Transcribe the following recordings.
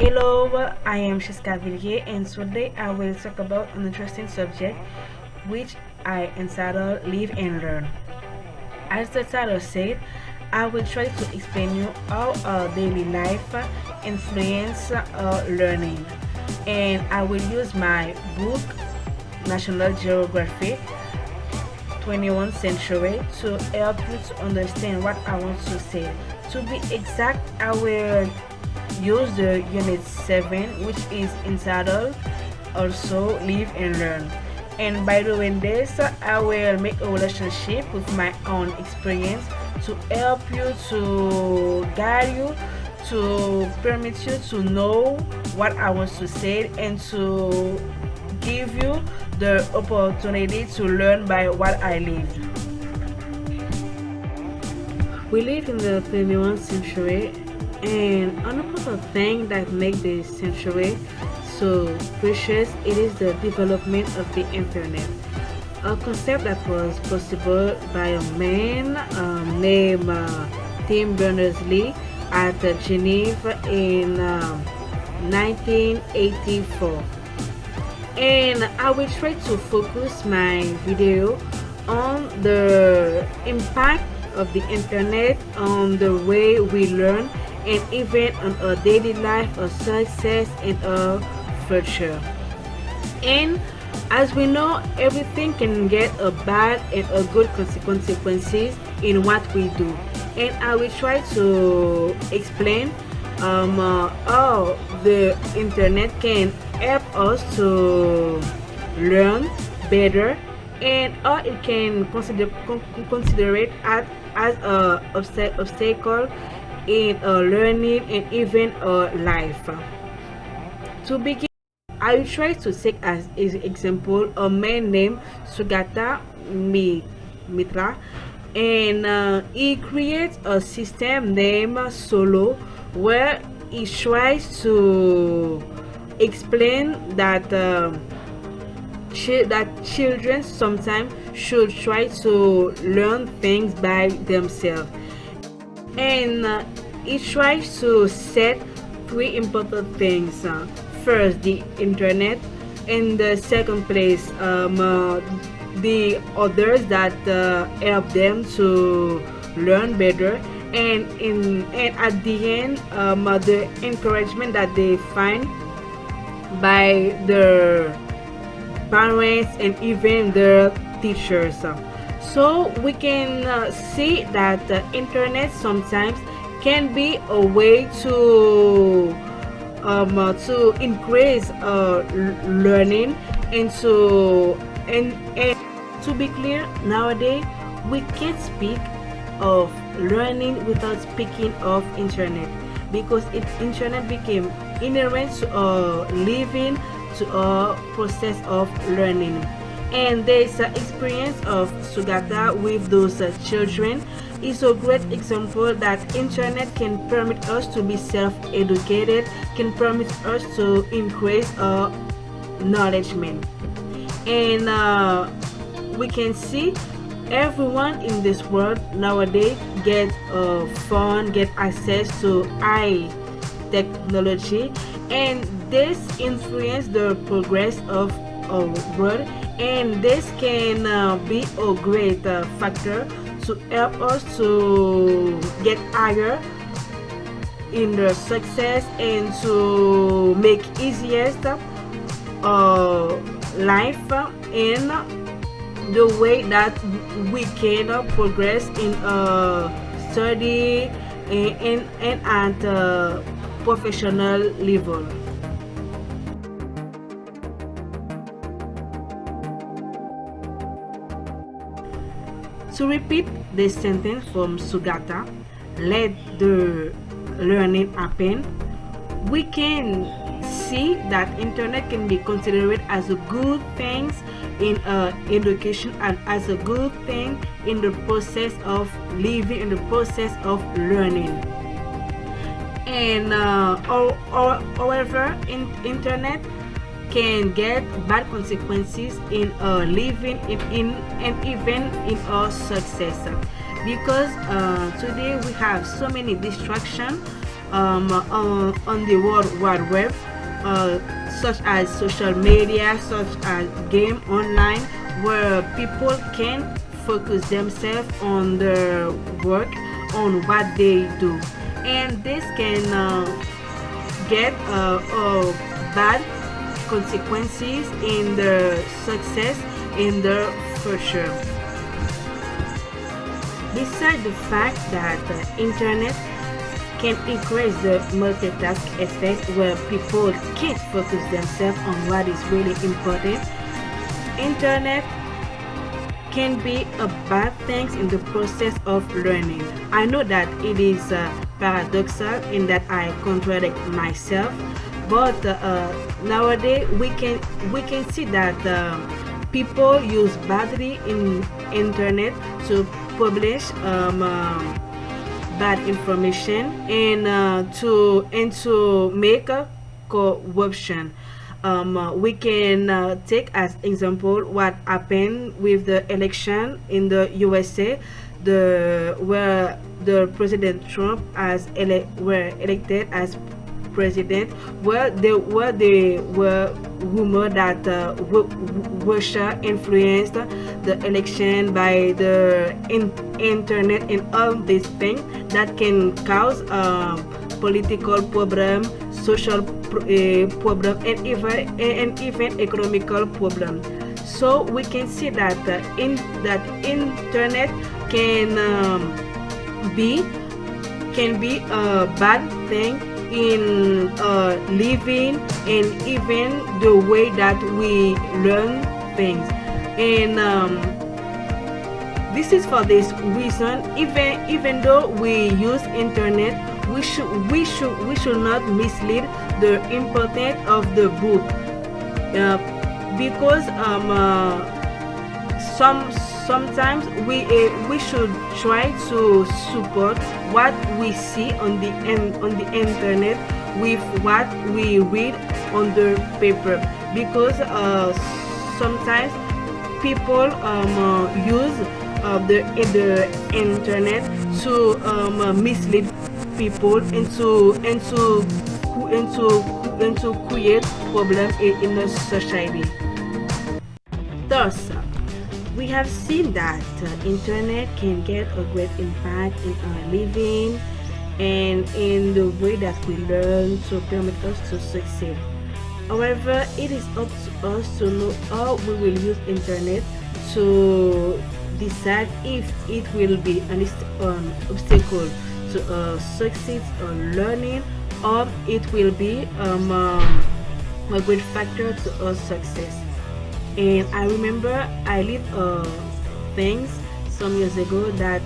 Hello, I am Scheska Villiers, and today I will talk about an interesting subject which I entitled Live and Learn. As the title said, I will try to explain you how our daily life influence our learning, and I will use my book National Geographic 21st Century to help you to understand what I want to say. To be exact, I will use the unit 7, which is entitled also Live and Learn. And by doing this, I will make a relationship with my own experience to help you, to guide you, to permit you to know what I want to say, and to give you the opportunity to learn by what I lived. We live in the 21st century, and another thing that makes this century so precious it is the development of the internet, a concept that was possible by a man named Tim Berners-Lee at Geneva in 1984. And I will try to focus my video on the impact of the internet on the way we learn and even on our daily life, our success, and our future. And as we know, everything can get a bad and a good consequences in what we do. And I will try to explain how the internet can help us to learn better, and how it can consider it as a obstacle in learning and even life. To begin, I will try to take as example a man named Sugata Mitra, and he creates a system named Solo, where he tries to explain that that children sometimes should try to learn things by themselves, and he tries to set three important things. First, the internet. In the second place, the others that help them to learn better, and at the end, the encouragement that they find by their parents and even their teachers. So we can see that the internet sometimes can be a way to increase learning, and to be clear, nowadays we can't speak of learning without speaking of internet, because internet became inherent to living, to a process of learning. And this experience of Sugata with those children is a great example that internet can permit us to be self-educated, can permit us to increase our knowledge. And we can see everyone in this world nowadays get a phone, get access to high technology, and this influence the progress of our world, and this can be a great factor to help us to get higher in the success and to make easiest life in the way that we can progress in study and at professional level. To repeat this sentence from Sugata, let the learning happen, we can see that internet can be considered as a good thing in education and as a good thing in the process of living, in the process of learning. And however, internet can get bad consequences in living in and even in our success, because today we have so many distractions on the World Wide Web, such as social media, such as game online, where people can focus themselves on their work, on what they do, and this can get bad consequences in their success in the future. Besides the fact that the internet can increase the multitask effect where people can't focus themselves on what is really important, internet can be a bad thing in the process of learning. I know that it is paradoxal in that I contradict myself, but nowadays we can see that people use badly in internet to publish bad information and to make a corruption. We can take as example what happened with the election in the USA, where the President Trump were elected as president, where rumored that Russia influenced the election by the internet and all these things that can cause political problem, social problem, and even economical problem. So we can see that internet be can be a bad thing in living and even the way that we learn things. And this is for this reason, even though we use internet, we should not mislead the importance of the book, because sometimes we should try to support what we see on the internet with what we read on the paper, because sometimes people use the internet to mislead people and to create problems in the society. Thus, we have seen that internet can get a great impact in our living and in the way that we learn to permit us to succeed. However, it is up to us to know how we will use internet to decide if it will be an obstacle to succeed or learning, or it will be a great factor to our success. And I remember I did things some years ago that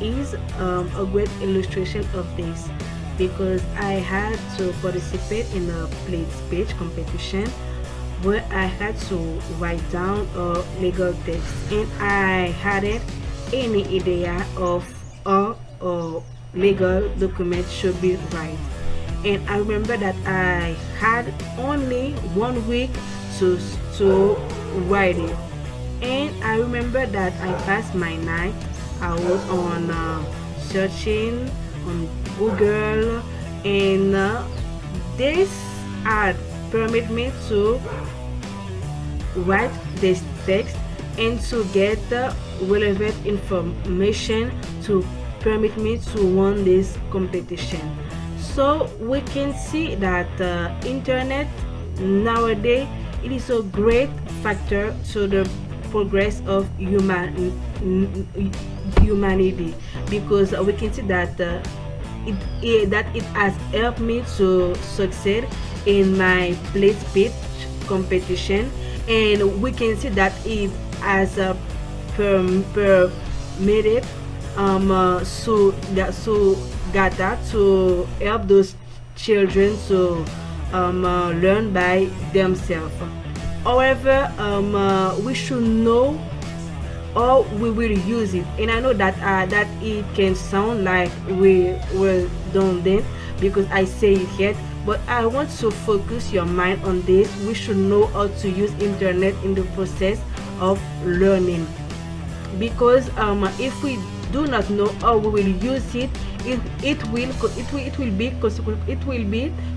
is a great illustration of this, because I had to participate in a play speech competition where I had to write down a legal text, and I hadn't any idea of how a legal document should be right. And I remember that I had only 1 week to write it, and I remember that I passed my night out on searching on Google, and this had permit me to write this text and to get the relevant information to permit me to win this competition. So we can see that internet nowadays, it is a great factor to the progress of humanity, because we can see that it has helped me to succeed in my play speech competition, and we can see that it has permitted so Gata to help those children to learn by themselves. However, we should know how we will use it, and I know that it can sound like we were redundant because I say it yet, but I want to focus your mind on this. We should know how to use internet in the process of learning, because if we do not know how we will use it, it will be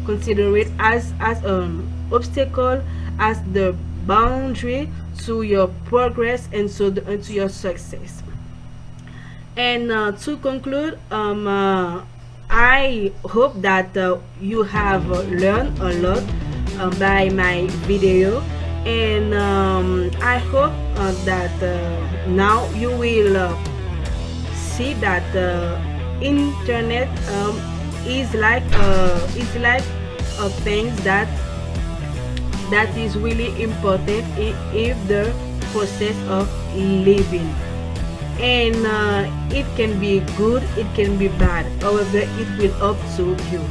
considered as an obstacle, as the boundary to your progress and and to your success. And to conclude, I hope that you have learned a lot by my video, and I hope that now you will see that internet is like a thing that is really important if the process of living, and it can be good, it can be bad, however it will up to you.